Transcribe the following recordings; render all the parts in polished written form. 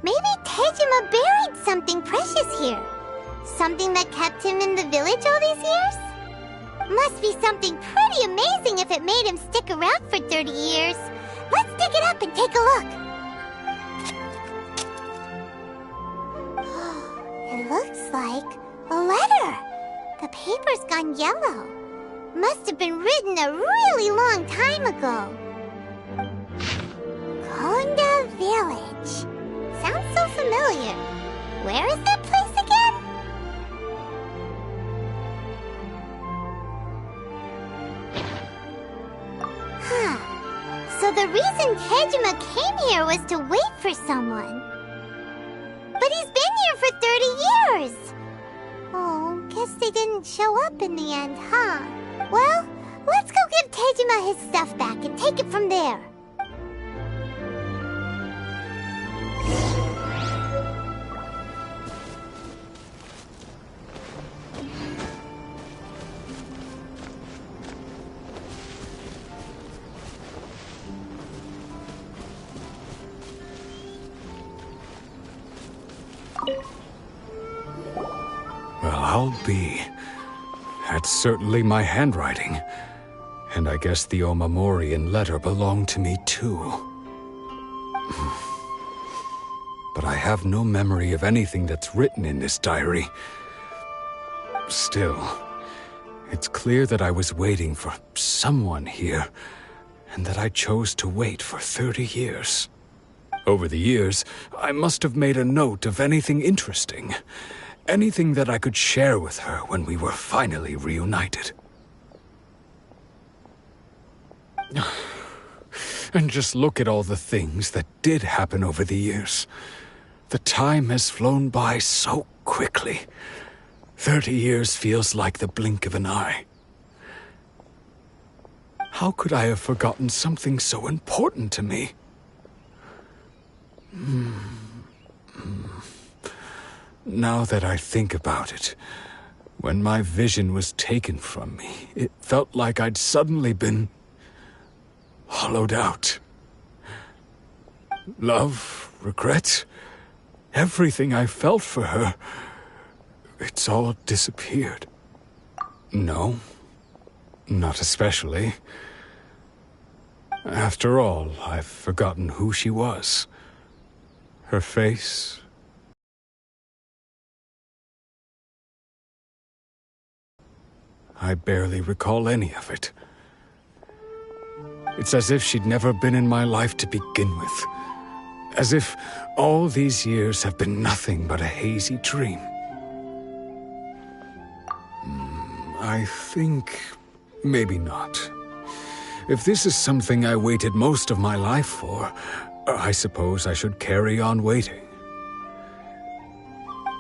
Maybe Tejima buried something precious here. Something that kept him in the village all these years? Must be something pretty amazing if it made him stick around for 30 years. Let's dig it up and take a look. It looks like a letter. The paper's gone yellow. Must have been written a really long time ago. Konda Village. Sounds so familiar. Where is that place again? So the reason Tejima came here was to wait for someone. But he's been here for 30 years. Oh, guess they didn't show up in the end, huh? Well, let's go give Tejima his stuff back and take it from there. Well, I'll be. That's certainly my handwriting. And I guess the Omamorian letter belonged to me too. But I have no memory of anything that's written in this diary. Still, it's clear that I was waiting for someone here, and that I chose to wait for 30 years. Over the years, I must have made a note of anything interesting. Anything that I could share with her when we were finally reunited. And just look at all the things that did happen over the years. The time has flown by so quickly. 30 years feels like the blink of an eye. How could I have forgotten something so important to me? Now that I think about it, when my vision was taken from me, it felt like I'd suddenly been hollowed out. Love, regret, everything I felt for her, it's all disappeared. No, not especially. After all, I've forgotten who she was. Her face. I barely recall any of it. It's as if she'd never been in my life to begin with. As if all these years have been nothing but a hazy dream. I think maybe not. If this is something I waited most of my life for, I suppose I should carry on waiting.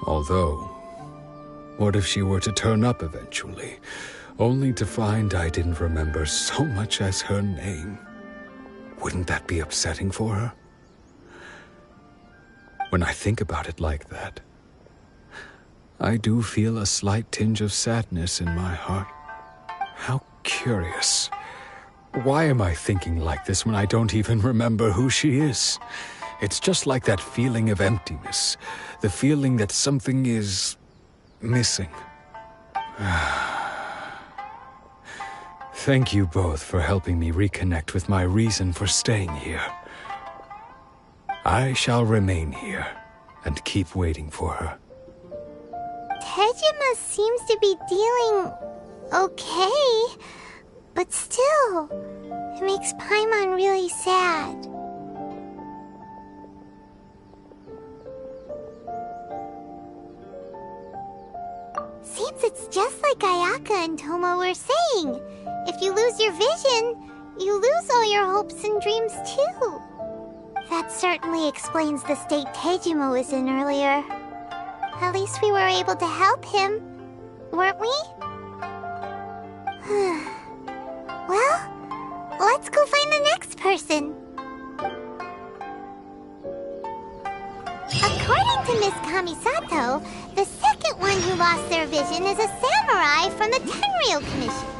Although, what if she were to turn up eventually, only to find I didn't remember so much as her name? Wouldn't that be upsetting for her? When I think about it like that, I do feel a slight tinge of sadness in my heart. How curious. Why am I thinking like this when I don't even remember who she is? It's just like that feeling of emptiness, the feeling that something is missing. Thank you both for helping me reconnect with my reason for staying here. I shall remain here and keep waiting for her. Tejima seems to be dealing okay, but still, it makes Paimon really sad. Seems it's just like Ayaka and Tomo were saying. If you lose your vision, you lose all your hopes and dreams too. That certainly explains the state Tejima was in earlier. At least we were able to help him, weren't we? Well, let's go find the next person. According to Miss Kamisato, the second one who lost their vision is a samurai from the Tenryou Commission.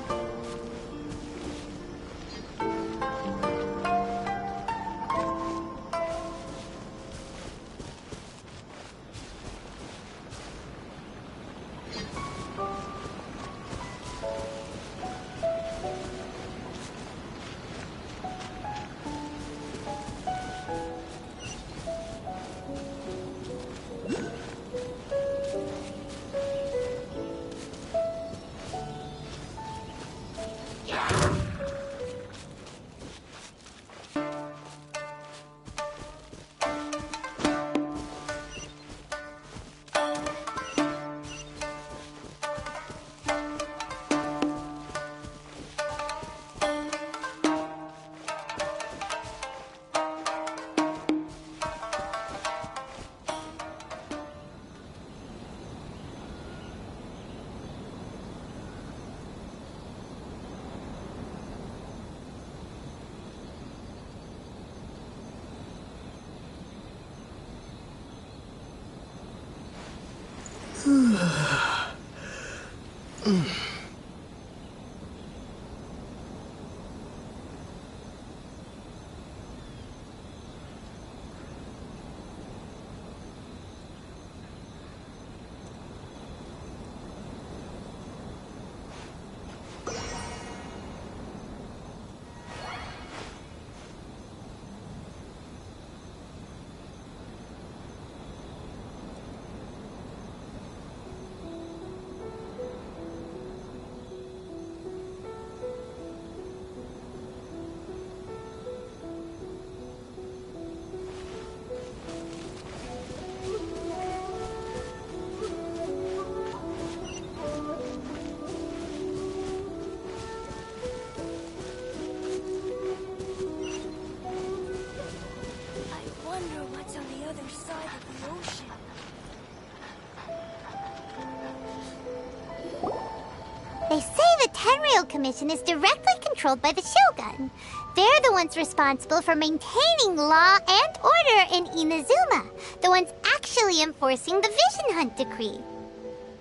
They say the Tenryou Commission is directly controlled by the Shogun. They're the ones responsible for maintaining law and order in Inazuma, the ones actually enforcing the Vision Hunt decree.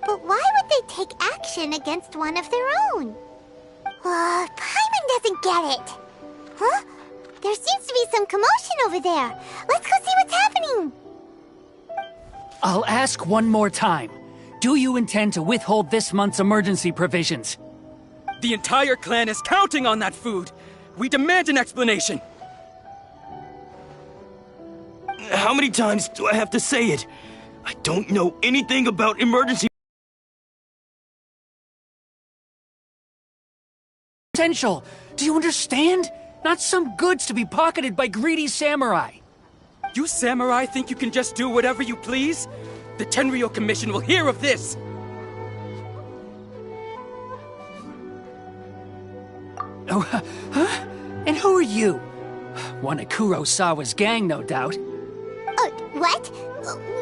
But why would they take action against one of their own? Paimon doesn't get it. Huh? There seems to be some commotion over there. Let's go see what's happening. I'll ask one more time. Do you intend to withhold this month's emergency provisions? The entire clan is counting on that food! We demand an explanation! How many times do I have to say it? I don't know anything about emergency Potential! Do you understand? Not some goods to be pocketed by greedy samurai. You samurai think you can just do whatever you please? The Tenryou Commission will hear of this! Oh, huh? And who are you? One of Kurosawa's gang, no doubt. What?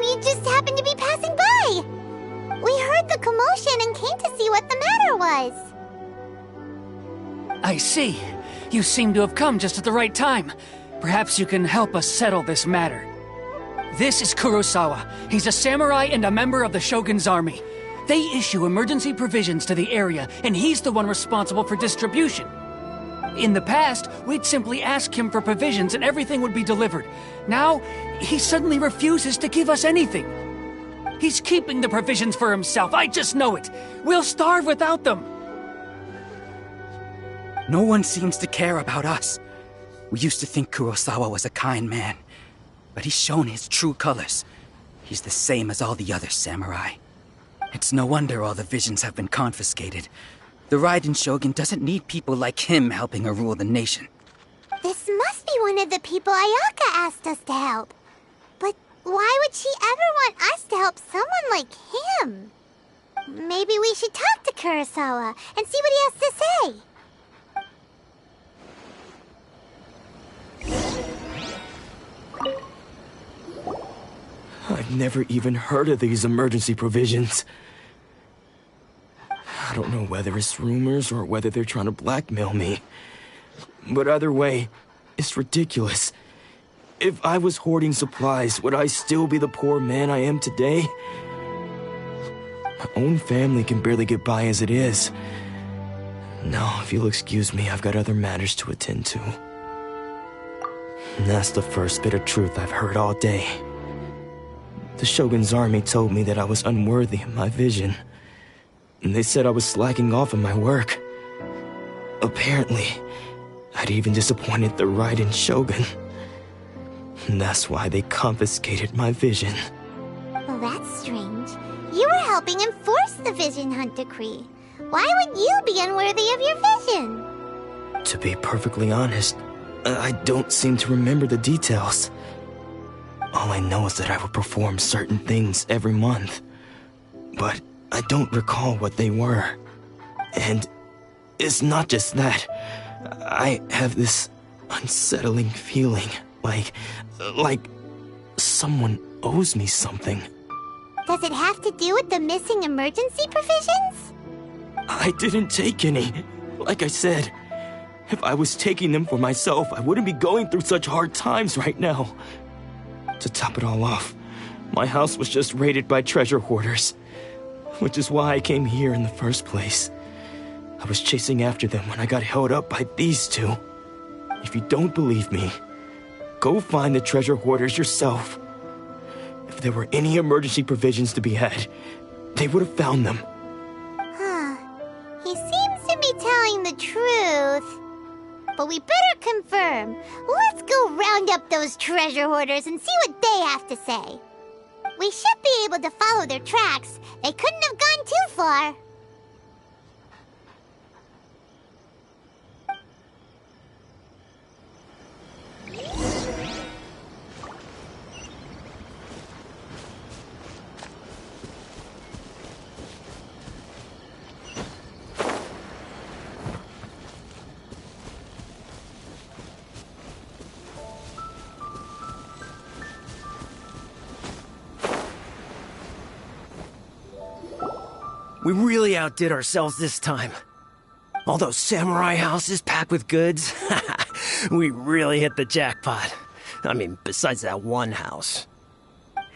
We just happened to be passing by. We heard the commotion and came to see what the matter was. I see. You seem to have come just at the right time. Perhaps you can help us settle this matter. This is Kurosawa. He's a samurai and a member of the Shogun's army. They issue emergency provisions to the area, and he's the one responsible for distribution. In the past, we'd simply ask him for provisions and everything would be delivered. Now, he suddenly refuses to give us anything. He's keeping the provisions for himself, I just know it. We'll starve without them. No one seems to care about us. We used to think Kurosawa was a kind man, but he's shown his true colors. He's the same as all the other samurai. It's no wonder all the visions have been confiscated. The Raiden Shogun doesn't need people like him helping her rule the nation. This must be one of the people Ayaka asked us to help. But why would she ever want us to help someone like him? Maybe we should talk to Kurosawa and see what he has to say. I never even heard of these emergency provisions. I don't know whether it's rumors or whether they're trying to blackmail me. But either way, it's ridiculous. If I was hoarding supplies, would I still be the poor man I am today? My own family can barely get by as it is. Now, if you'll excuse me, I've got other matters to attend to. And that's the first bit of truth I've heard all day. The Shogun's army told me that I was unworthy of my vision. And they said I was slacking off in my work. Apparently, I'd even disappointed the Raiden Shogun. And that's why they confiscated my vision. Well, that's strange. You were helping enforce the Vision Hunt Decree. Why would you be unworthy of your vision? To be perfectly honest, I don't seem to remember the details. All I know is that I would perform certain things every month. But I don't recall what they were. And it's not just that. I have this unsettling feeling, like someone owes me something. Does it have to do with the missing emergency provisions? I didn't take any. Like I said, if I was taking them for myself, I wouldn't be going through such hard times right now. To top it all off, my house was just raided by treasure hoarders, which is why I came here in the first place. I was chasing after them when I got held up by these two. If you don't believe me, go find the treasure hoarders yourself. If there were any emergency provisions to be had, they would have found them. Huh. He seems to be telling the truth. But we better confirm. Let's go round up those treasure hoarders and see what they have to say. We should be able to follow their tracks. They couldn't have gone too far. We really outdid ourselves this time. All those samurai houses packed with goods. We really hit the jackpot. I mean, besides that one house.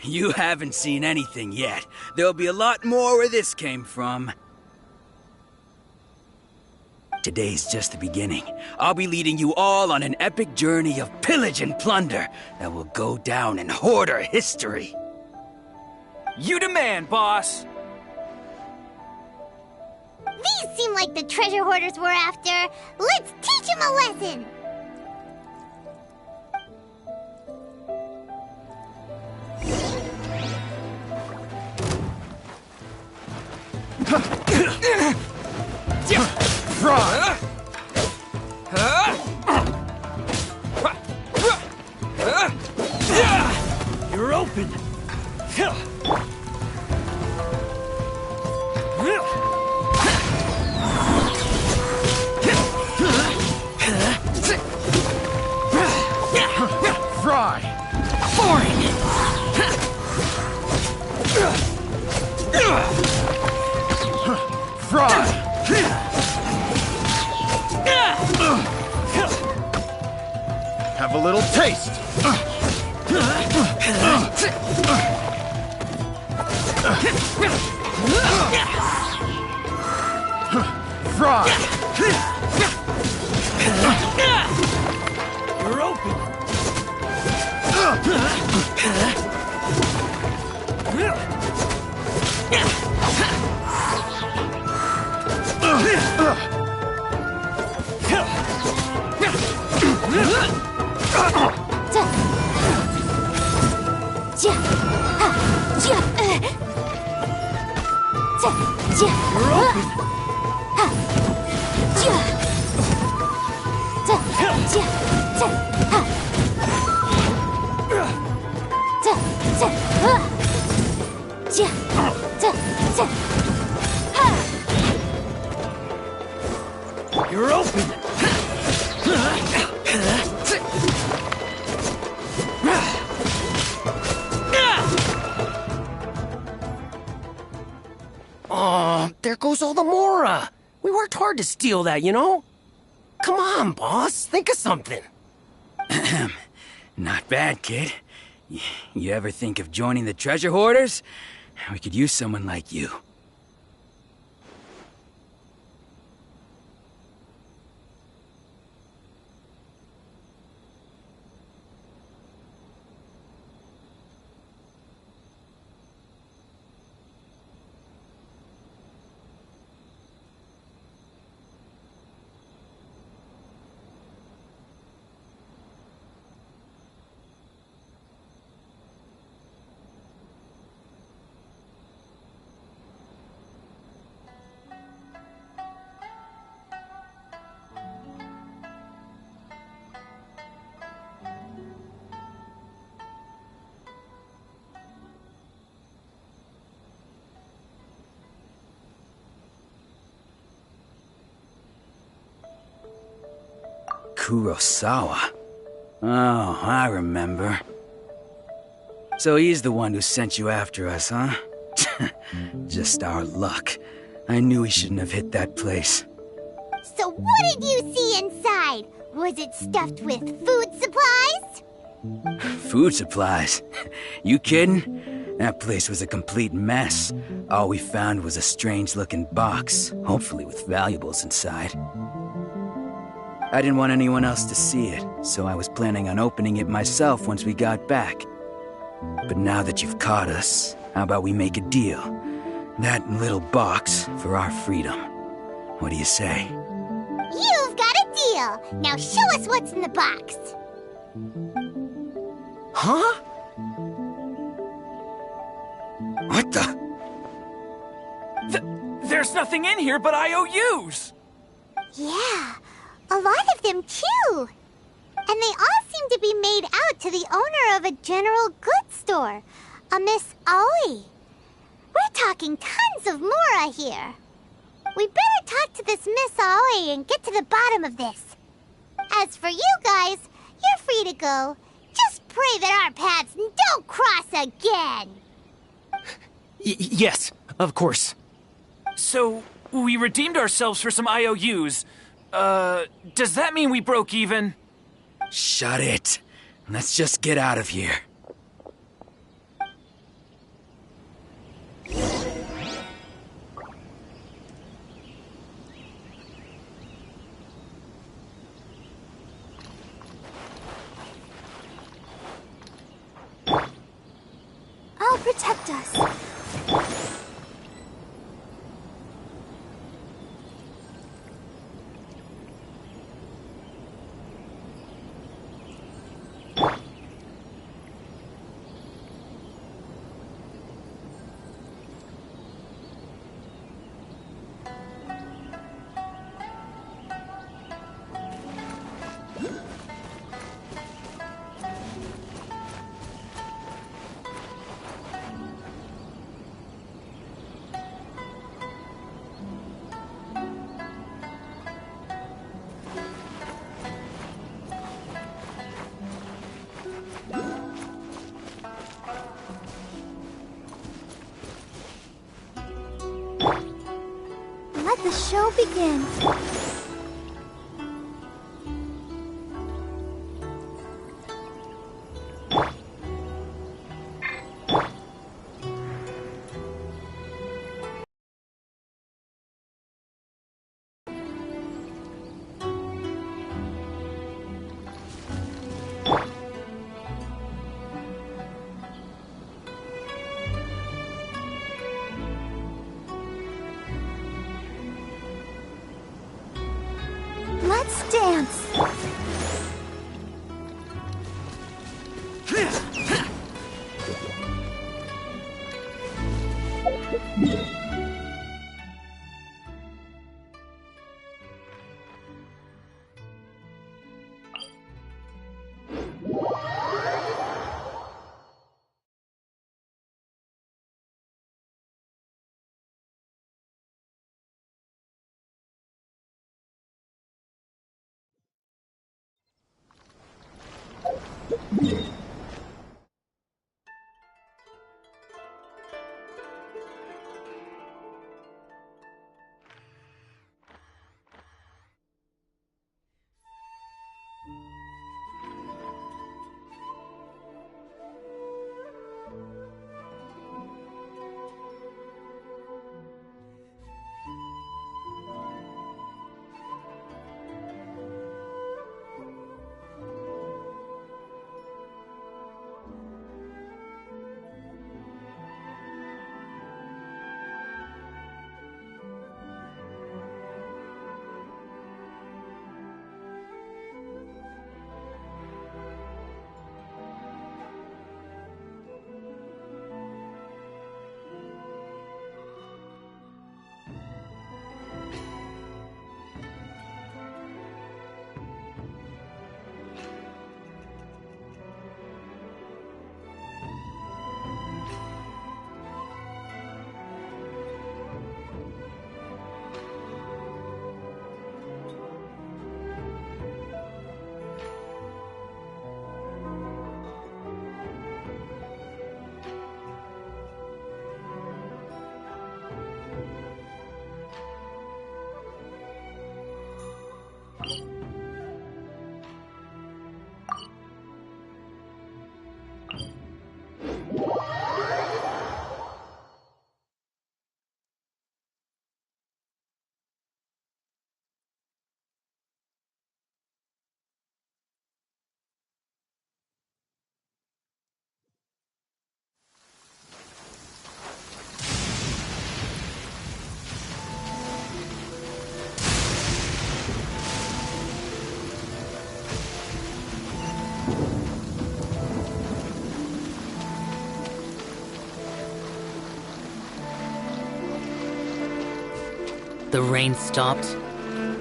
You haven't seen anything yet. There'll be a lot more where this came from. Today's just the beginning. I'll be leading you all on an epic journey of pillage and plunder that will go down in hoarder history. You demand, boss! These seem like the treasure hoarders we're after. Let's teach them a lesson! You're open! Fry! Fry! Have a little taste! Fry! You're open! You're open! You're open! Oh, there goes all the Mora. We worked hard to steal that, you know? Come on, boss. Think of something. Not bad, kid. You ever think of joining the treasure hoarders? We could use someone like you. Kurosawa? Oh, I remember. So he's the one who sent you after us, huh? Just our luck. I knew he shouldn't have hit that place. So what did you see inside? Was it stuffed with food supplies? Food supplies? You kidding? That place was a complete mess. All we found was a strange-looking box, hopefully with valuables inside. I didn't want anyone else to see it, so I was planning on opening it myself once we got back. But now that you've caught us, how about we make a deal? That little box for our freedom. What do you say? You've got a deal. Now show us what's in the box. Huh? What the? There's nothing in here but IOUs! Yeah, a lot of them too. And they all seem to be made out to the owner of a general goods store, a Miss Aoi. We're talking tons of Mora here. We better talk to this Miss Aoi and get to the bottom of this. As for you guys, you're free to go. Just pray that our paths don't cross again. Yes, of course. So, we redeemed ourselves for some IOUs. Does that mean we broke even? Shut it. Let's just get out of here. I'll protect us. Let the show begin. Let's dance. the rain stopped.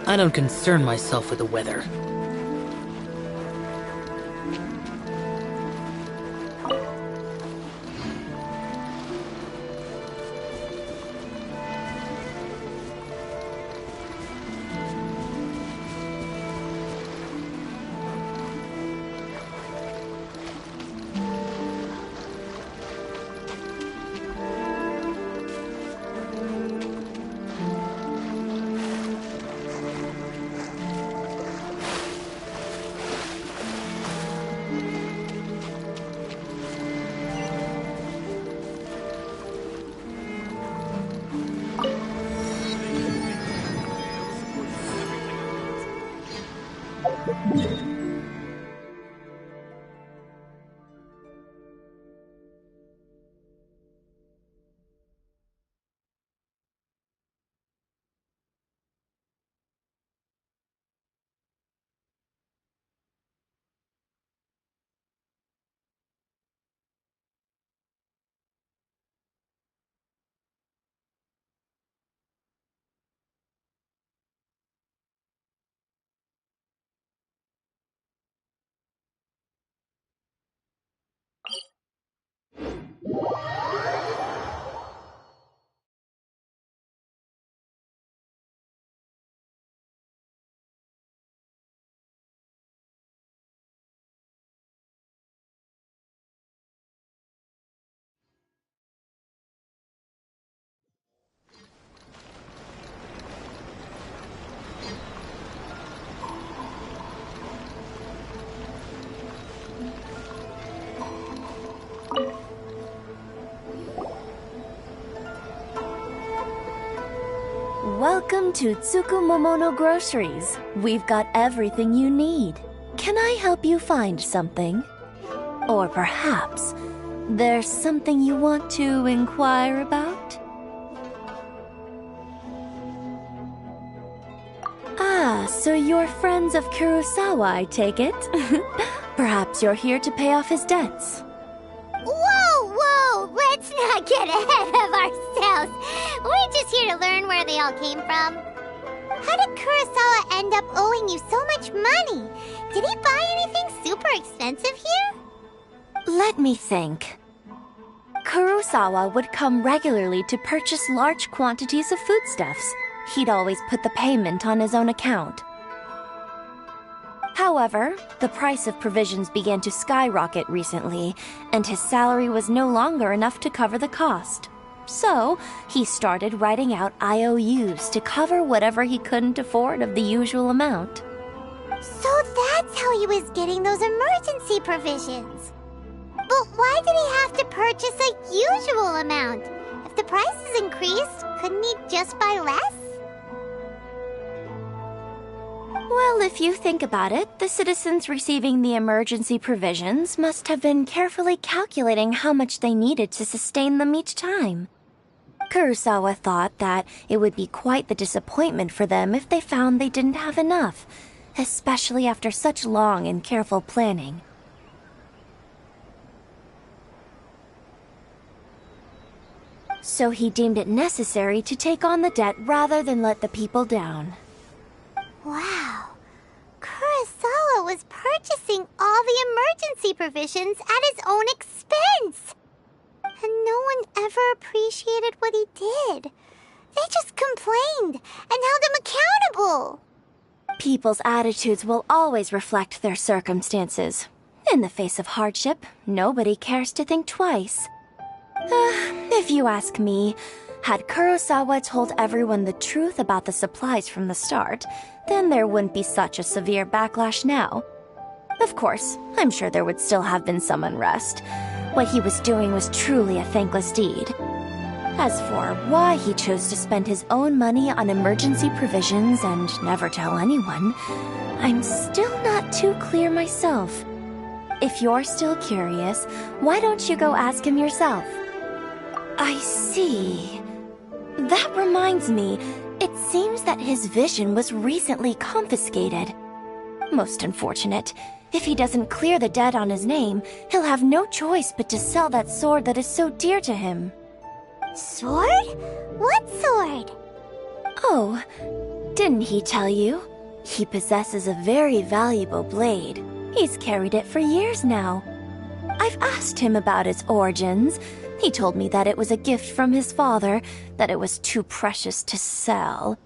I don't concern myself with the weather. Welcome to Tsukumomono Groceries. We've got everything you need. Can I help you find something? Or perhaps there's something you want to inquire about? Ah, so you're friends of Kurosawa, I take it? Perhaps you're here to pay off his debts. Whoa, whoa! Let's not get ahead of ourselves. We're just here to learn where they all came from. How did Kurosawa end up owing you so much money? Did he buy anything super expensive here? Let me think. Kurosawa would come regularly to purchase large quantities of foodstuffs. He'd always put the payment on his own account. However, the price of provisions began to skyrocket recently, and his salary was no longer enough to cover the cost. So, he started writing out IOUs to cover whatever he couldn't afford of the usual amount. So that's how he was getting those emergency provisions. But why did he have to purchase a usual amount? If the prices increased, couldn't he just buy less? Well, if you think about it, the citizens receiving the emergency provisions must have been carefully calculating how much they needed to sustain them each time. Kurosawa thought that it would be quite the disappointment for them if they found they didn't have enough, especially after such long and careful planning. So he deemed it necessary to take on the debt rather than let the people down. Wow. Kurosawa was purchasing all the emergency provisions at his own expense. And no one ever appreciated what he did. They just complained and held him accountable. People's attitudes will always reflect their circumstances. In the face of hardship, nobody cares to think twice. If you ask me, had Kurosawa told everyone the truth about the supplies from the start, then there wouldn't be such a severe backlash now. Of course, I'm sure there would still have been some unrest. What he was doing was truly a thankless deed. As for why he chose to spend his own money on emergency provisions and never tell anyone, I'm still not too clear myself. If you're still curious, why don't you go ask him yourself? I see. That reminds me, it seems that his vision was recently confiscated. Most unfortunate. If he doesn't clear the debt on his name, he'll have no choice but to sell that sword that is so dear to him. Sword? What sword? Oh, didn't he tell you? He possesses a very valuable blade. He's carried it for years now. I've asked him about its origins. He told me that it was a gift from his father, that it was too precious to sell.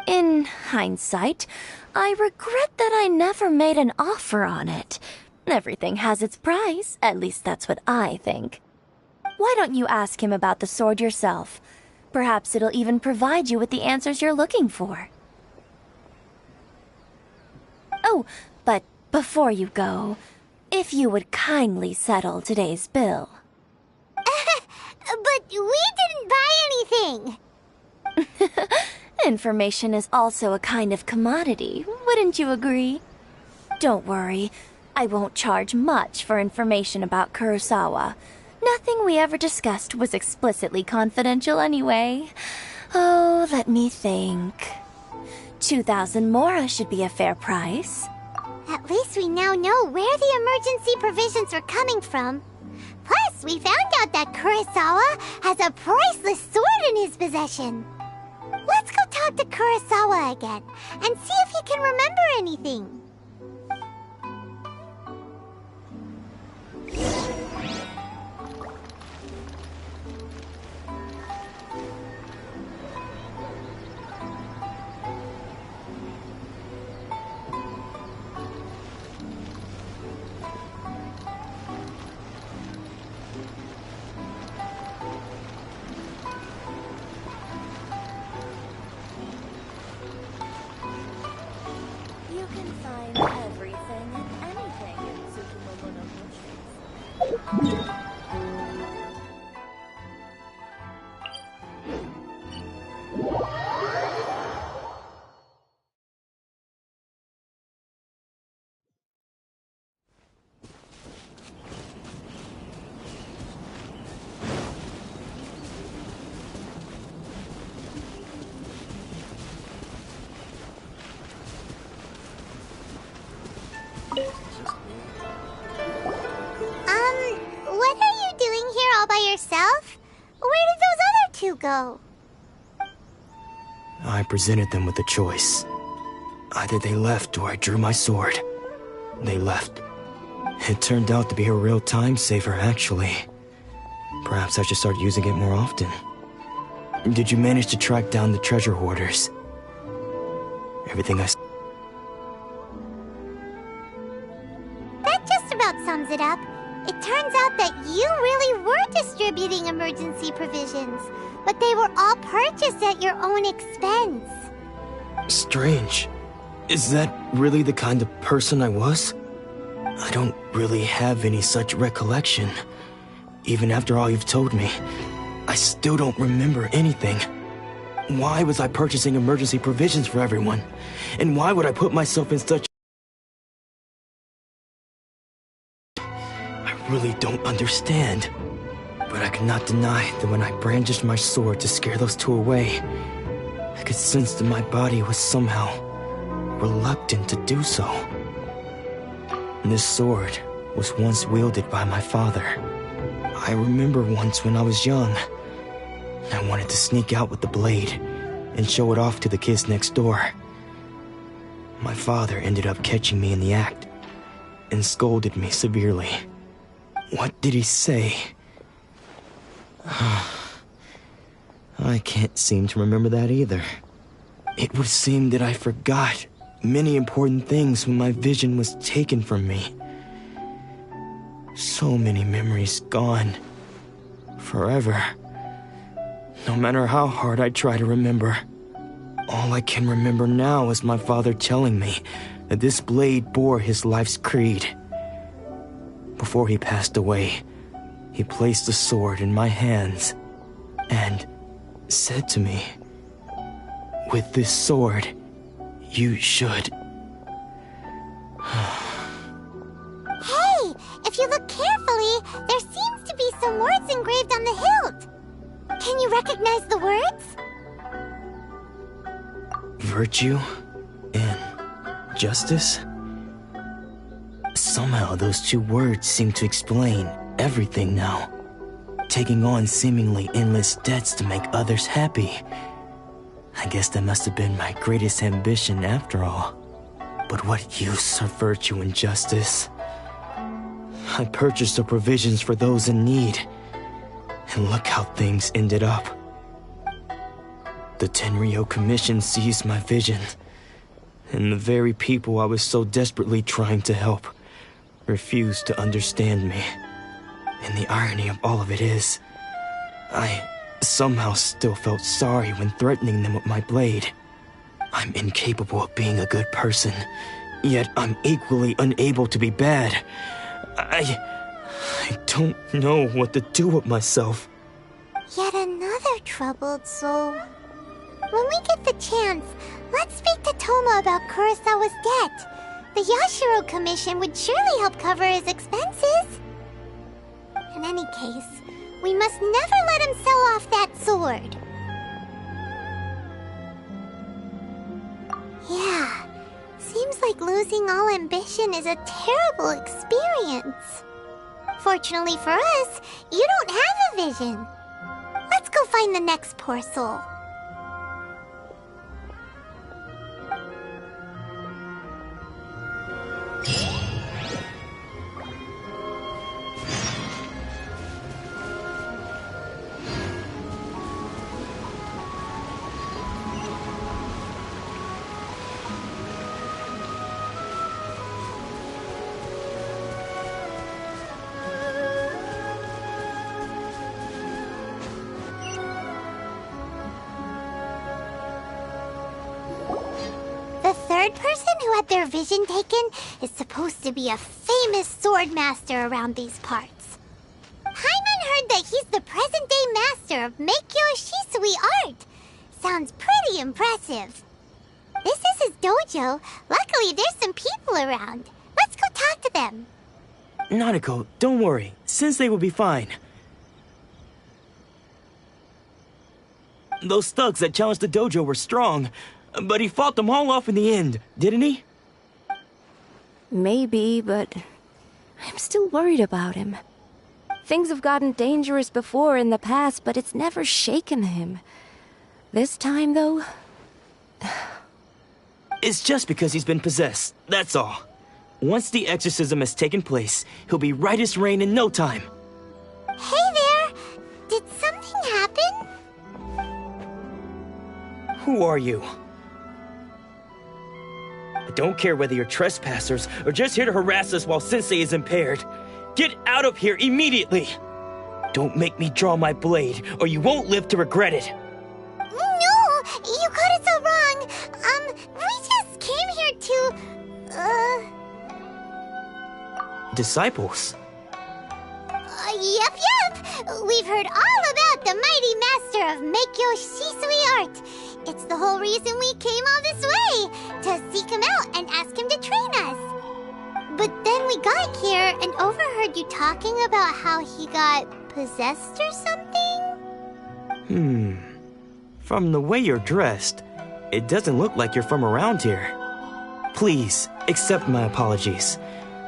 In hindsight, I regret that I never made an offer on it. Everything has its price, at least that's what I think. Why don't you ask him about the sword yourself? Perhaps it'll even provide you with the answers you're looking for. Oh, but before you go, if you would kindly settle today's bill. But we didn't buy anything! Information is also a kind of commodity, wouldn't you agree? Don't worry, I won't charge much for information about Kurosawa. Nothing we ever discussed was explicitly confidential anyway. Oh, let me think. 2,000 mora should be a fair price. At least we now know where the emergency provisions were coming from. Plus, we found out that Kurosawa has a priceless sword in his possession. Let's go talk to Kurosawa again and see if he can remember anything. You can find everything and anything in Tsukumomono Streets. What are you doing here all by yourself? Where did those other two go? I presented them with a choice. Either they left or I drew my sword. They left. It turned out to be a real time saver, actually. Perhaps I should start using it more often. Did you manage to track down the treasure hoarders? Everything I... That just about sums it up. It turns out that you really were distributing emergency provisions, but they were all purchased at your own expense. Strange. Is that really the kind of person I was? I don't really have any such recollection. Even after all you've told me, I still don't remember anything. Why was I purchasing emergency provisions for everyone? And why would I put myself in such... I really don't understand. But I cannot deny that when I brandished my sword to scare those two away, I could sense that my body was somehow reluctant to do so. This sword was once wielded by my father. I remember once when I was young, I wanted to sneak out with the blade and show it off to the kids next door. My father ended up catching me in the act and scolded me severely. What did he say? I can't seem to remember that either. It would seem that I forgot many important things when my vision was taken from me. So many memories gone. Forever. No matter how hard I try to remember, all I can remember now is my father telling me that this blade bore his life's creed. Before he passed away, he placed the sword in my hands and said to me, "With this sword, you should..." Hey, if you look carefully, there seems to be some words engraved on the hilt. Can you recognize the words? Virtue and justice? Somehow those two words seem to explain everything now. Taking on seemingly endless debts to make others happy. I guess that must have been my greatest ambition after all. But what use of virtue and justice? I purchased the provisions for those in need. And look how things ended up. The Tenryo Commission seized my vision. And the very people I was so desperately trying to help refused to understand me. And the irony of all of it is, I somehow still felt sorry when threatening them with my blade. I'm incapable of being a good person, yet I'm equally unable to be bad. I don't know what to do with myself. Yet another troubled soul. When we get the chance, let's speak to Toma about Kurosawa's debt. The Yashiro Commission would surely help cover his expenses. In any case, we must never let him sell off that sword. Yeah, seems like losing all ambition is a terrible experience. Fortunately for us, you don't have a vision. Let's go find the next poor soul. The third person who had their vision taken is supposed to be a famous sword master around these parts. Paimon heard that he's the present-day master of Meikyo Shisui art. Sounds pretty impressive. This is his dojo. Luckily, there's some people around. Let's go talk to them. Nanako, don't worry. Sensei will be fine. Those thugs that challenged the dojo were strong, but he fought them all off in the end, didn't he? Maybe, but I'm still worried about him. Things have gotten dangerous before in the past, but it's never shaken him. This time, though... It's just because he's been possessed, that's all. Once the exorcism has taken place, he'll be right as rain in no time. Hey there! Did something happen? Who are you? I don't care whether you're trespassers or just here to harass us while Sensei is impaired. Get out of here immediately! Don't make me draw my blade, or you won't live to regret it. No! You got it so wrong! We just came here to... Disciples? Yep. We've heard all about the mighty master of Meikyo Shisui art. It's the whole reason we came all this way, to seek him out and ask him to train us. But then we got here and overheard you talking about how he got possessed or something? From the way you're dressed, it doesn't look like you're from around here. Please, accept my apologies.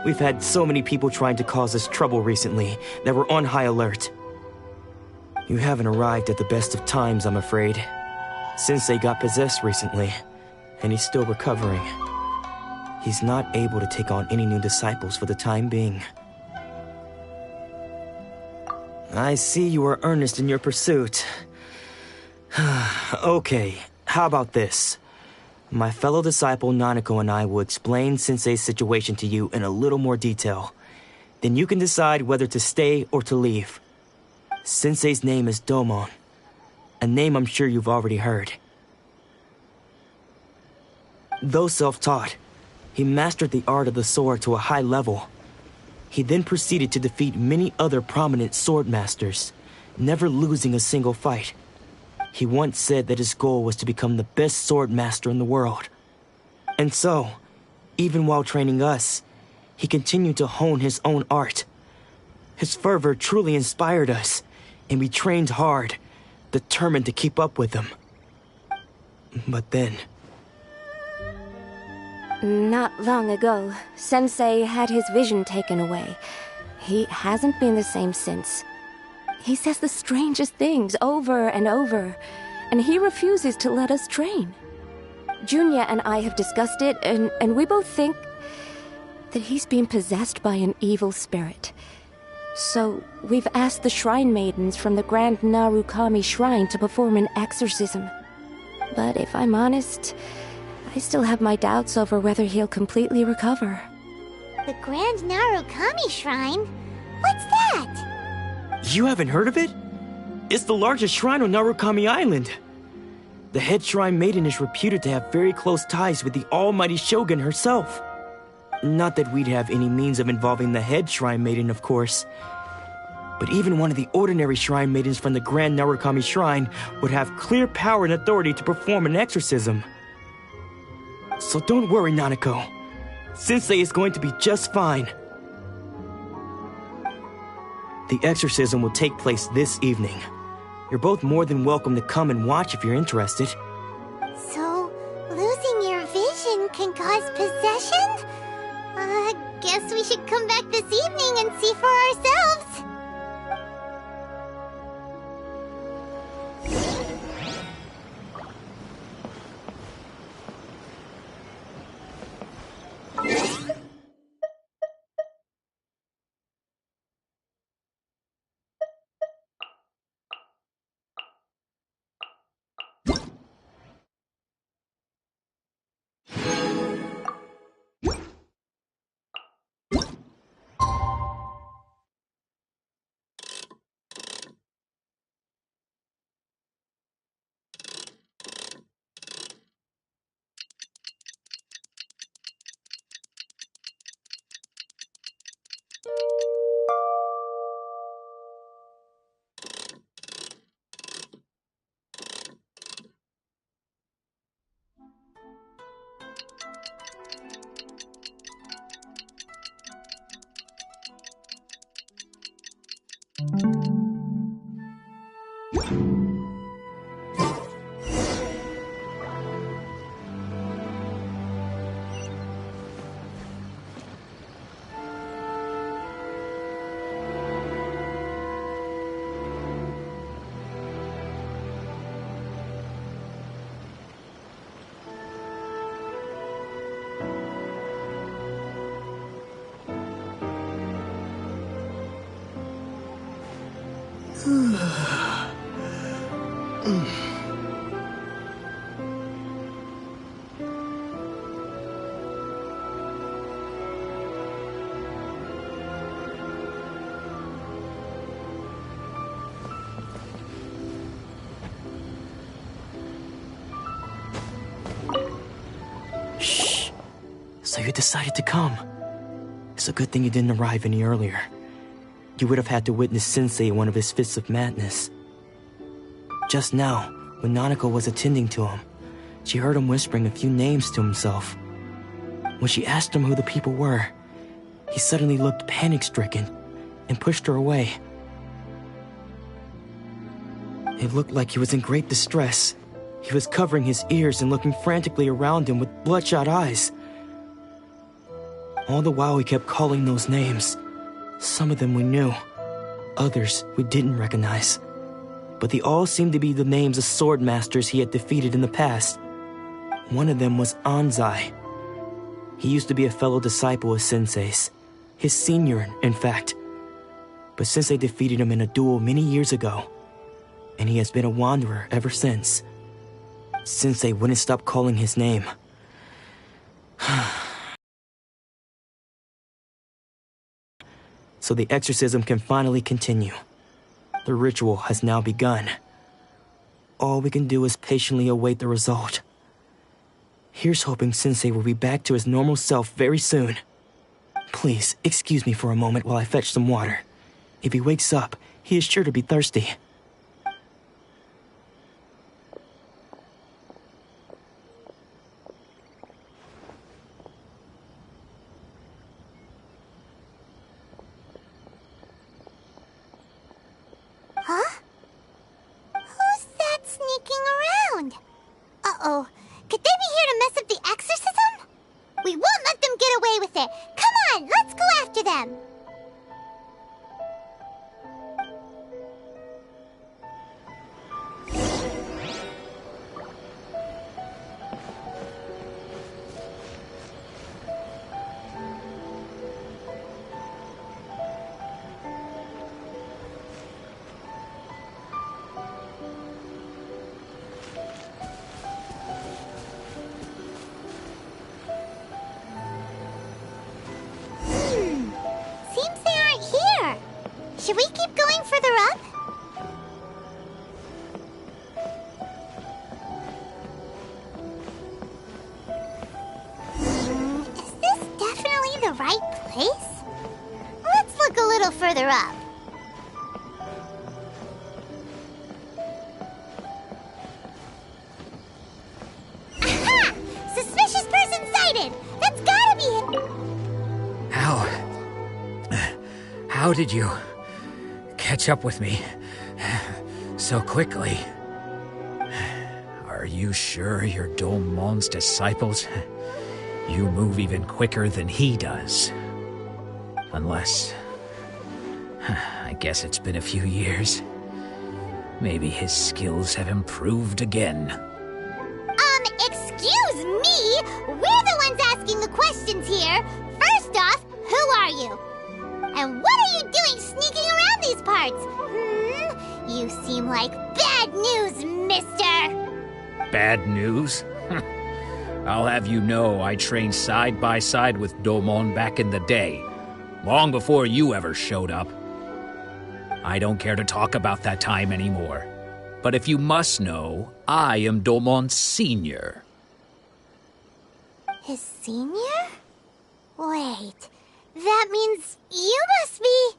We've had so many people trying to cause us trouble recently that we're on high alert. You haven't arrived at the best of times, I'm afraid. Sensei got possessed recently, and he's still recovering. He's not able to take on any new disciples for the time being. I see you are earnest in your pursuit. Okay, how about this? My fellow disciple Nanako and I will explain Sensei's situation to you in a little more detail. Then you can decide whether to stay or to leave. Sensei's name is Domon, a name I'm sure you've already heard. Though self-taught, he mastered the art of the sword to a high level. He then proceeded to defeat many other prominent sword masters, never losing a single fight. He once said that his goal was to become the best sword master in the world. And so, even while training us, he continued to hone his own art. His fervor truly inspired us, and we trained hard, determined to keep up with him. But then... Not long ago, Sensei had his vision taken away. He hasn't been the same since. He says the strangest things over and over, and he refuses to let us train. Junya and I have discussed it, and we both think that he's being possessed by an evil spirit. So, we've asked the Shrine Maidens from the Grand Narukami Shrine to perform an exorcism. But if I'm honest, I still have my doubts over whether he'll completely recover. The Grand Narukami Shrine? What's that? You haven't heard of it? It's the largest shrine on Narukami Island. The head shrine maiden is reputed to have very close ties with the almighty Shogun herself. Not that we'd have any means of involving the head shrine maiden, of course. But even one of the ordinary shrine maidens from the Grand Narukami Shrine would have clear power and authority to perform an exorcism. So don't worry, Nanako. Sensei is going to be just fine. The exorcism will take place this evening. You're both more than welcome to come and watch if you're interested. So, losing your vision can cause possession? Guess we should come back this evening and see for ourselves. Shh. So you decided to come. It's a good thing you didn't arrive any earlier. You would have had to witness Sensei in one of his fits of madness. Just now, when Nanako was attending to him, she heard him whispering a few names to himself. When she asked him who the people were, he suddenly looked panic-stricken and pushed her away. It looked like he was in great distress. He was covering his ears and looking frantically around him with bloodshot eyes. All the while he kept calling those names. Some of them we knew, others we didn't recognize. But they all seemed to be the names of sword masters he had defeated in the past. One of them was Anzai. He used to be a fellow disciple of Sensei's, his senior, in fact. But Sensei defeated him in a duel many years ago, and he has been a wanderer ever since. Sensei wouldn't stop calling his name. So the exorcism can finally continue. The ritual has now begun. All we can do is patiently await the result. Here's hoping Sensei will be back to his normal self very soon. Please, excuse me for a moment while I fetch some water. If he wakes up, he is sure to be thirsty. Huh? Who's that sneaking around? Uh-oh. Could they be here to mess up the exorcism? We won't let them get away with it. Come on, let's go after them. place? Let's look a little further up. Aha! Suspicious person sighted! That's gotta be him! How did you catch up with me so quickly? Are you sure you're Domon's disciples? You move even quicker than he does. Unless... I guess it's been a few years. Maybe his skills have improved again. Excuse me? We're the ones asking the questions here. First off, who are you? And what are you doing sneaking around these parts? You seem like bad news, mister! Bad news? I'll have you know I trained side by side with Domon back in the day, long before you ever showed up. I don't care to talk about that time anymore. But if you must know, I am Domon's senior. His senior? Wait, that means you must be...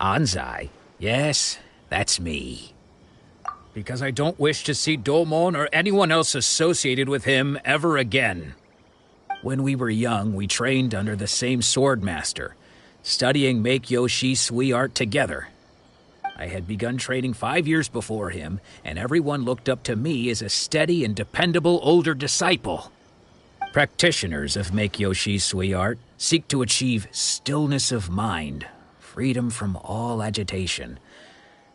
Anzai? Yes, that's me. Because I don't wish to see Domon or anyone else associated with him ever again. When we were young, we trained under the same swordmaster, studying Make-Yoshi Sui art together. I had begun training 5 years before him, and everyone looked up to me as a steady and dependable older disciple. Practitioners of Make-Yoshi Sui art seek to achieve stillness of mind, freedom from all agitation.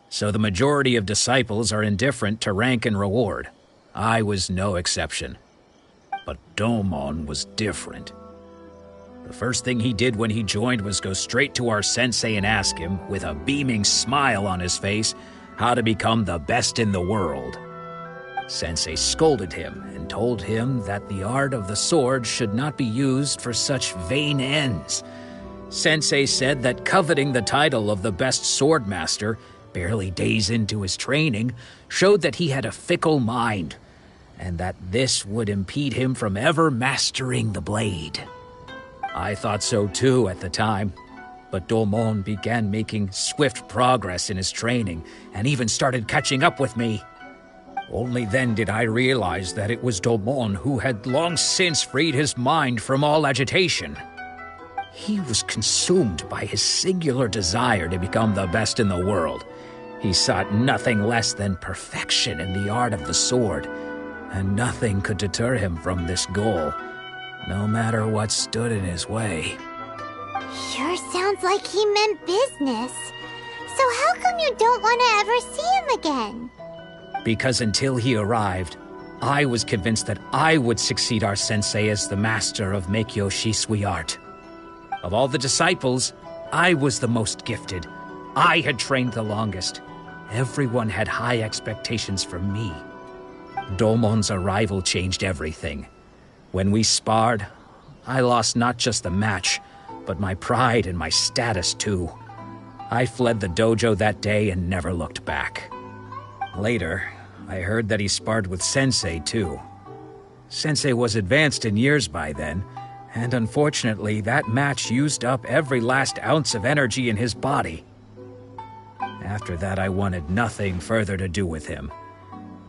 So the majority of disciples are indifferent to rank and reward. I was no exception. But Domon was different. The first thing he did when he joined was go straight to our sensei and ask him, with a beaming smile on his face, how to become the best in the world. Sensei scolded him and told him that the art of the sword should not be used for such vain ends. Sensei said that coveting the title of the best swordmaster, barely days into his training, showed that he had a fickle mind, and that this would impede him from ever mastering the blade. I thought so too at the time, but Domon began making swift progress in his training and even started catching up with me. Only then did I realize that it was Domon who had long since freed his mind from all agitation. He was consumed by his singular desire to become the best in the world. He sought nothing less than perfection in the art of the sword, and nothing could deter him from this goal, no matter what stood in his way. Sure sounds like he meant business. So how come you don't want to ever see him again? Because until he arrived, I was convinced that I would succeed our sensei as the master of Make-Yoshi Sui art. Of all the disciples, I was the most gifted. I had trained the longest. Everyone had high expectations from me. Domon's arrival changed everything. When we sparred, I lost not just the match, but my pride and my status too. I fled the dojo that day and never looked back. Later, I heard that he sparred with Sensei too. Sensei was advanced in years by then, and unfortunately that match used up every last ounce of energy in his body. After that, I wanted nothing further to do with him.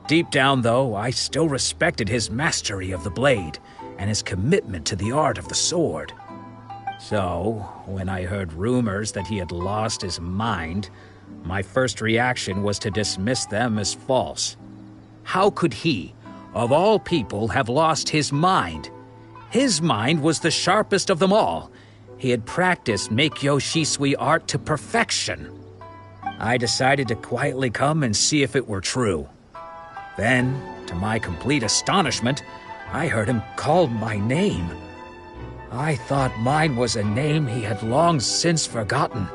Deep down, though, I still respected his mastery of the blade and his commitment to the art of the sword. So, when I heard rumors that he had lost his mind, my first reaction was to dismiss them as false. How could he, of all people, have lost his mind? His mind was the sharpest of them all. He had practiced Make-Yoshi Sui art to perfection. I decided to quietly come and see if it were true. Then, to my complete astonishment, I heard him call my name. I thought mine was a name he had long since forgotten.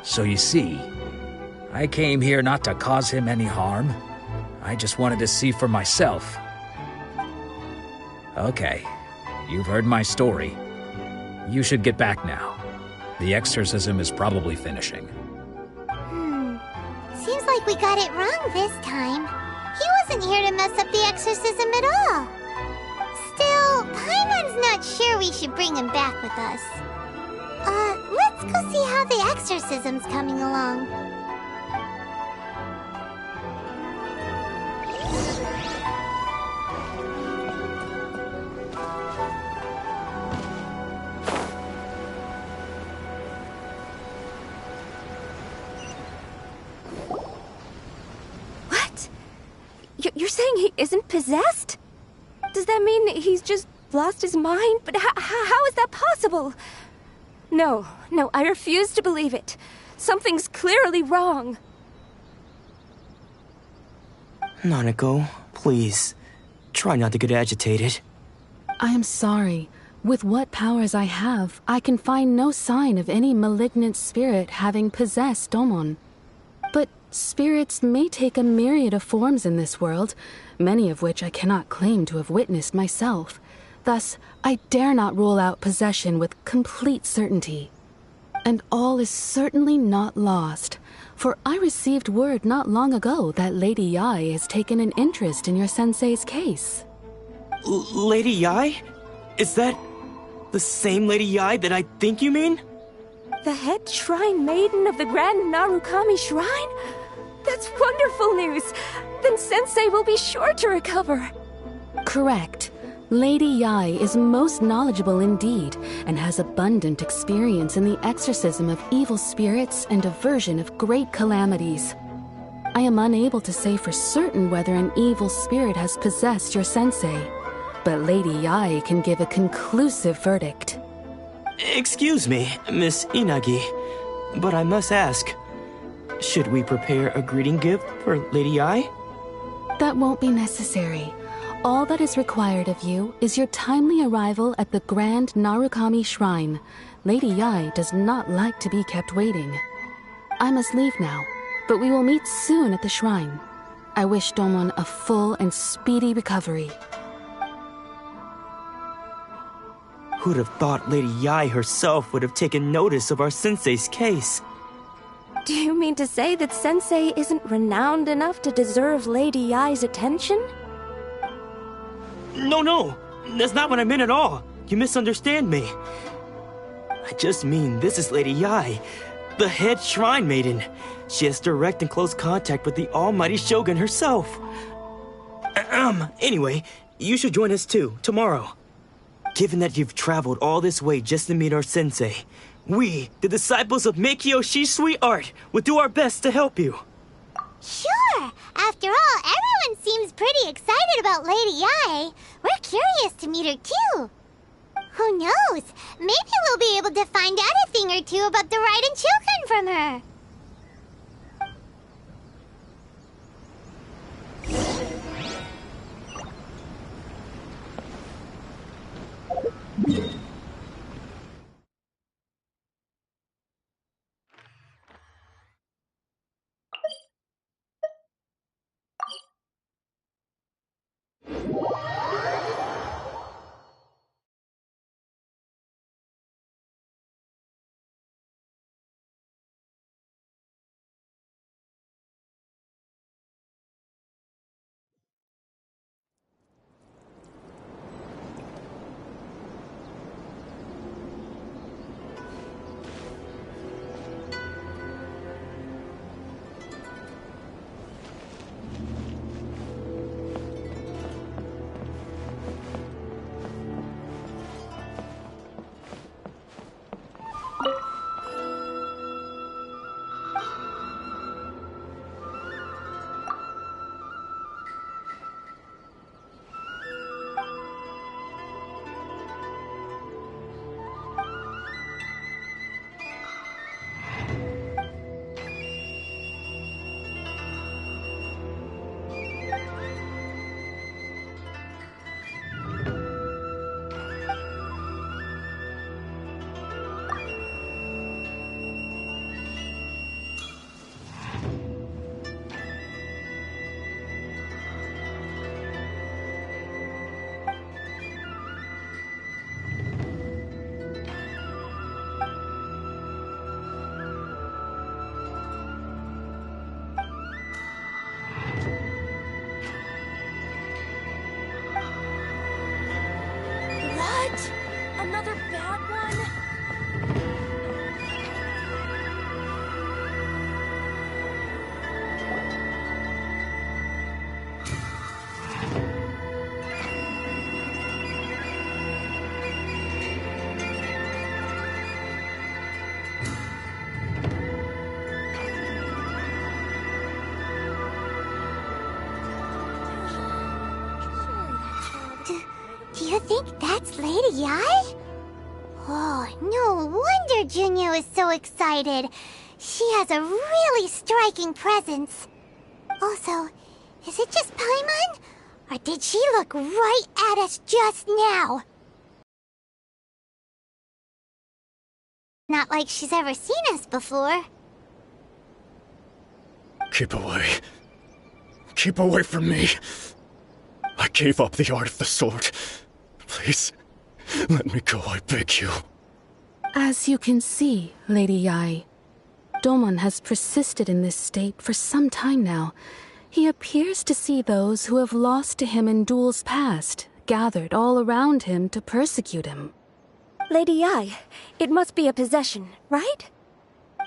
So you see, I came here not to cause him any harm. I just wanted to see for myself. Okay, you've heard my story. You should get back now. The exorcism is probably finishing. Seems like we got it wrong this time. He wasn't here to mess up the exorcism at all. Still, Paimon's not sure we should bring him back with us. Let's go see how the exorcism's coming along. What? You're saying he isn't possessed? Does that mean he's just lost his mind? But how is that possible? No, I refuse to believe it. Something's clearly wrong. Nanako, please, try not to get agitated. I am sorry. With what powers I have, I can find no sign of any malignant spirit having possessed Domon. But spirits may take a myriad of forms in this world, many of which I cannot claim to have witnessed myself. Thus, I dare not rule out possession with complete certainty. And all is certainly not lost, for I received word not long ago that Lady Yae has taken an interest in your sensei's case. Lady Yae? Is that the same Lady Yae that I think you mean? The head shrine maiden of the Grand Narukami Shrine? That's wonderful news! Then Sensei will be sure to recover. Correct. Lady Yae is most knowledgeable indeed, and has abundant experience in the exorcism of evil spirits and aversion of great calamities. I am unable to say for certain whether an evil spirit has possessed your sensei, but Lady Yae can give a conclusive verdict. Excuse me, Miss Inagi, but I must ask, should we prepare a greeting gift for Lady Yae? That won't be necessary. All that is required of you is your timely arrival at the Grand Narukami Shrine. Lady Yae does not like to be kept waiting. I must leave now, but we will meet soon at the shrine. I wish Domon a full and speedy recovery. Who'd have thought Lady Yae herself would have taken notice of our sensei's case? Do you mean to say that Sensei isn't renowned enough to deserve Lady Yae's attention? No, that's not what I meant at all. You misunderstand me. I just mean this is Lady Yae, the head shrine maiden. She has direct and close contact with the almighty Shogun herself. Anyway, you should join us too, tomorrow. Given that you've traveled all this way just to meet our sensei, we, the disciples of Meikyo Shisui Art, will do our best to help you. Sure! After all, everyone seems pretty excited about Lady Yae. We're curious to meet her too. Who knows? Maybe we'll be able to find out a thing or two about the Raiden children from her. What? Another bad one? You think that's Lady Yai? Oh, no wonder Junya is so excited. She has a really striking presence. Also, is it just Paimon? Or did she look right at us just now? Not like she's ever seen us before. Keep away. Keep away from me. I gave up the art of the sword. Please, let me go, I beg you. As you can see, Lady Yai, Domon has persisted in this state for some time now. He appears to see those who have lost to him in duels past, gathered all around him to persecute him. Lady Yai, it must be a possession, right?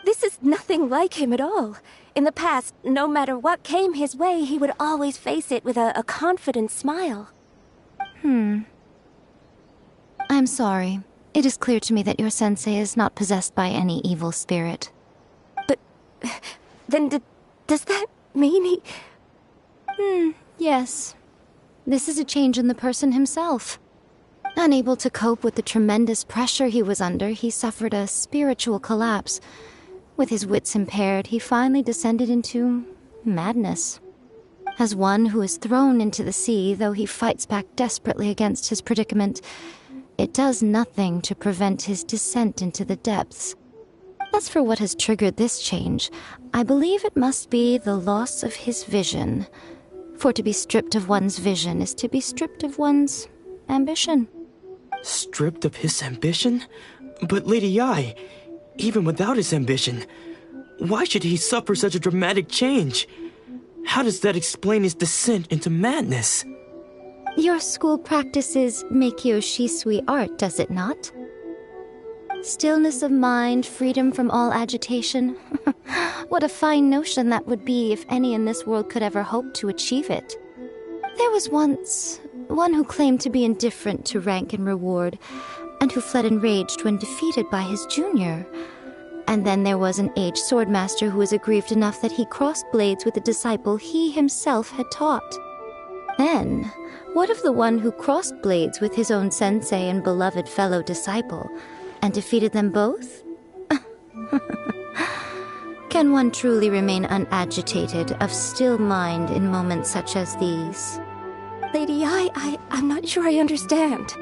This is nothing like him at all. In the past, no matter what came his way, he would always face it with a confident smile. I'm sorry. It is clear to me that your sensei is not possessed by any evil spirit. But then does that mean he... Yes. This is a change in the person himself. Unable to cope with the tremendous pressure he was under, he suffered a spiritual collapse. With his wits impaired, he finally descended into madness. As one who is thrown into the sea, though he fights back desperately against his predicament, it does nothing to prevent his descent into the depths. As for what has triggered this change, I believe it must be the loss of his vision. For to be stripped of one's vision is to be stripped of one's ambition. Stripped of his ambition? But Lady Yai, even without his ambition, why should he suffer such a dramatic change? How does that explain his descent into madness? Your school practices Meikyo Shisui art, does it not? Stillness of mind, freedom from all agitation. What a fine notion that would be if any in this world could ever hope to achieve it. There was once one who claimed to be indifferent to rank and reward, and who fled enraged when defeated by his junior. And then there was an aged swordmaster who was aggrieved enough that he crossed blades with a disciple he himself had taught. Then, what of the one who crossed blades with his own sensei and beloved fellow disciple, and defeated them both? Can one truly remain unagitated, of still mind in moments such as these? Lady Yai, I'm not sure I understand.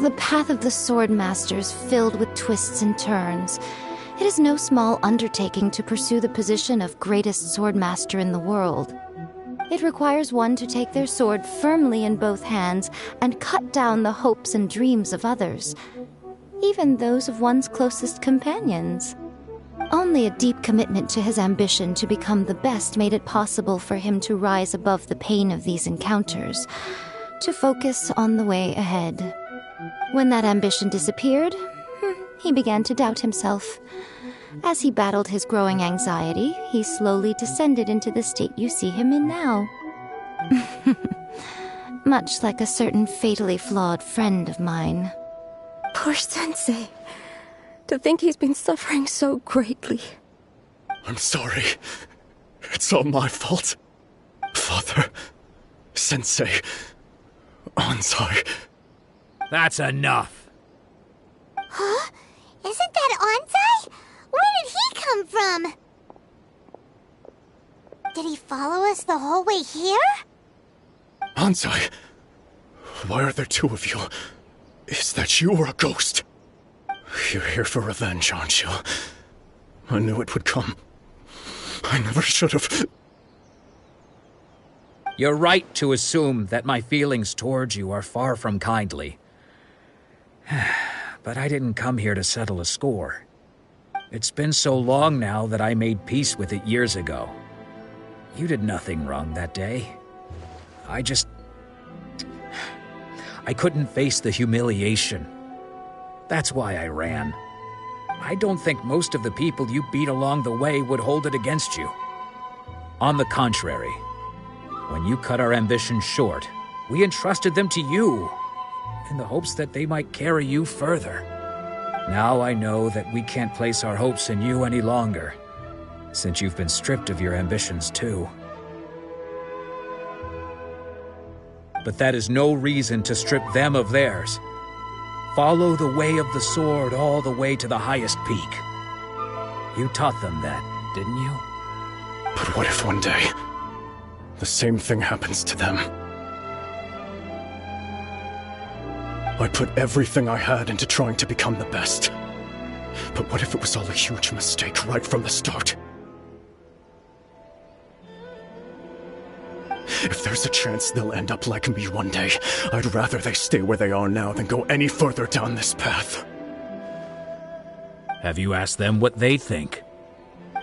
The path of the Swordmaster is filled with twists and turns. It is no small undertaking to pursue the position of greatest Swordmaster in the world. It requires one to take their sword firmly in both hands and cut down the hopes and dreams of others, even those of one's closest companions. Only a deep commitment to his ambition to become the best made it possible for him to rise above the pain of these encounters, to focus on the way ahead. When that ambition disappeared, he began to doubt himself. As he battled his growing anxiety, he slowly descended into the state you see him in now. Much like a certain fatally flawed friend of mine. Poor Sensei. To think he's been suffering so greatly. I'm sorry. It's all my fault. Father, Sensei, Ansai. That's enough. Huh? Isn't that Ansai? Where did he come from? Did he follow us the whole way here? Ansai, why are there two of you? Is that you or a ghost? You're here for revenge, aren't you? I knew it would come. I never should have. You're right to assume that my feelings towards you are far from kindly. But I didn't come here to settle a score. It's been so long now that I made peace with it years ago. You did nothing wrong that day. I couldn't face the humiliation. That's why I ran. I don't think most of the people you beat along the way would hold it against you. On the contrary, when you cut our ambitions short, we entrusted them to you, in the hopes that they might carry you further. Now I know that we can't place our hopes in you any longer, since you've been stripped of your ambitions too. but that is no reason to strip them of theirs. Follow the way of the sword all the way to the highest peak. You taught them that, didn't you? But what if one day, the same thing happens to them? I put everything I had into trying to become the best. But what if it was all a huge mistake right from the start? If there's a chance they'll end up like me one day, I'd rather they stay where they are now than go any further down this path. Have you asked them what they think?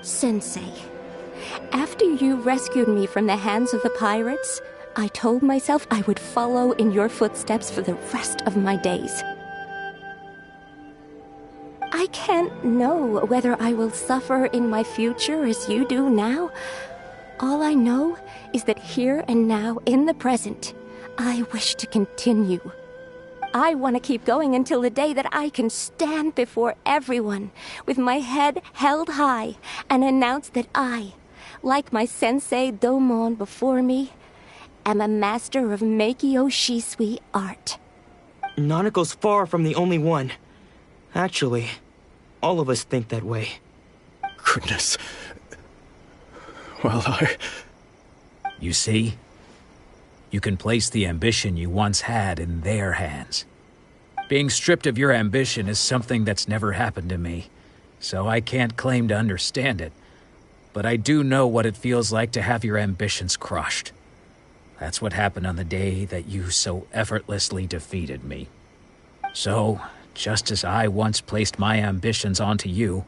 Sensei, after you rescued me from the hands of the pirates, I told myself I would follow in your footsteps for the rest of my days. I can't know whether I will suffer in my future as you do now. All I know is that here and now, in the present, I wish to continue. I want to keep going until the day that I can stand before everyone with my head held high and announce that I, like my sensei Domon before me, am a master of Meikyo Shisui art. Nanako's far from the only one. Actually, all of us think that way. Goodness. Well, You see? You can place the ambition you once had in their hands. Being stripped of your ambition is something that's never happened to me, so I can't claim to understand it. But I do know what it feels like to have your ambitions crushed. That's what happened on the day that you so effortlessly defeated me. So, just as I once placed my ambitions onto you,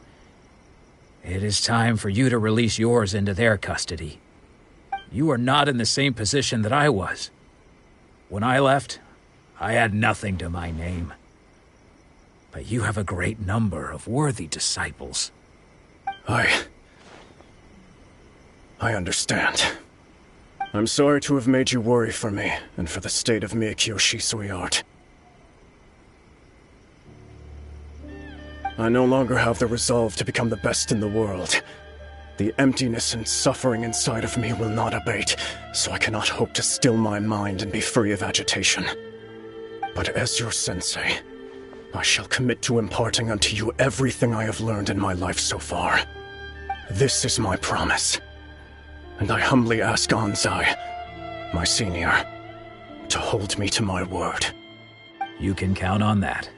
it is time for you to release yours into their custody. You are not in the same position that I was. When I left, I had nothing to my name. But you have a great number of worthy disciples. I understand. I'm sorry to have made you worry for me, and for the state of Meikyo Shisui art. I no longer have the resolve to become the best in the world. The emptiness and suffering inside of me will not abate, so I cannot hope to still my mind and be free of agitation. But as your sensei, I shall commit to imparting unto you everything I have learned in my life so far. This is my promise. And I humbly ask Anzai, my senior, to hold me to my word. You can count on that.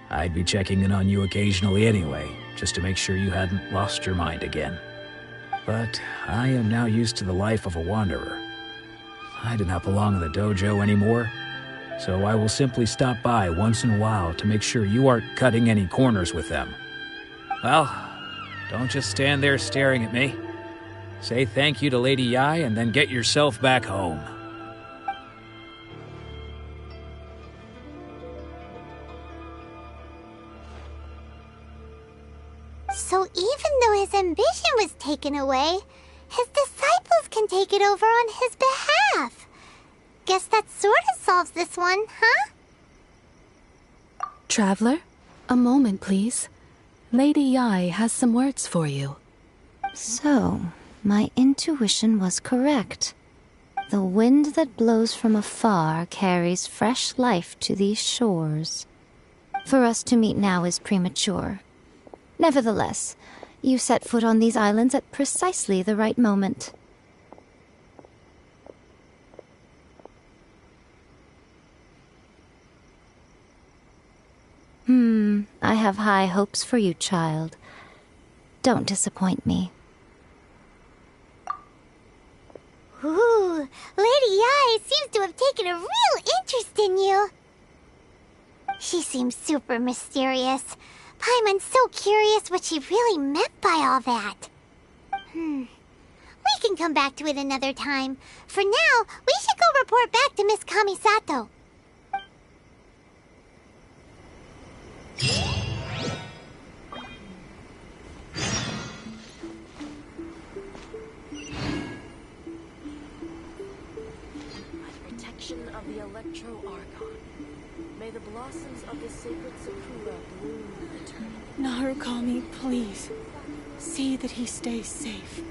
I'd be checking in on you occasionally anyway, just to make sure you hadn't lost your mind again. But I am now used to the life of a wanderer. I do not belong in the dojo anymore, so I will simply stop by once in a while to make sure you aren't cutting any corners with them. Well, don't just stand there staring at me. Say thank you to Lady Yai and then get yourself back home. So even though his ambition was taken away, his disciples can take it over on his behalf. Guess that sort of solves this one, huh? Traveler, a moment, please. Lady Yai has some words for you. So, my intuition was correct. The wind that blows from afar carries fresh life to these shores. For us to meet now is premature. Nevertheless, you set foot on these islands at precisely the right moment. I have high hopes for you, child. Don't disappoint me. Ooh, Lady Yai seems to have taken a real interest in you. She seems super mysterious. Paimon's so curious what she really meant by all that. We can come back to it another time. For now, we should go report back to Miss Kamisato. Protection of the Electro-Archon. May the blossoms of the sacred Sakura bloom eternally. Narukami, please. See that he stays safe.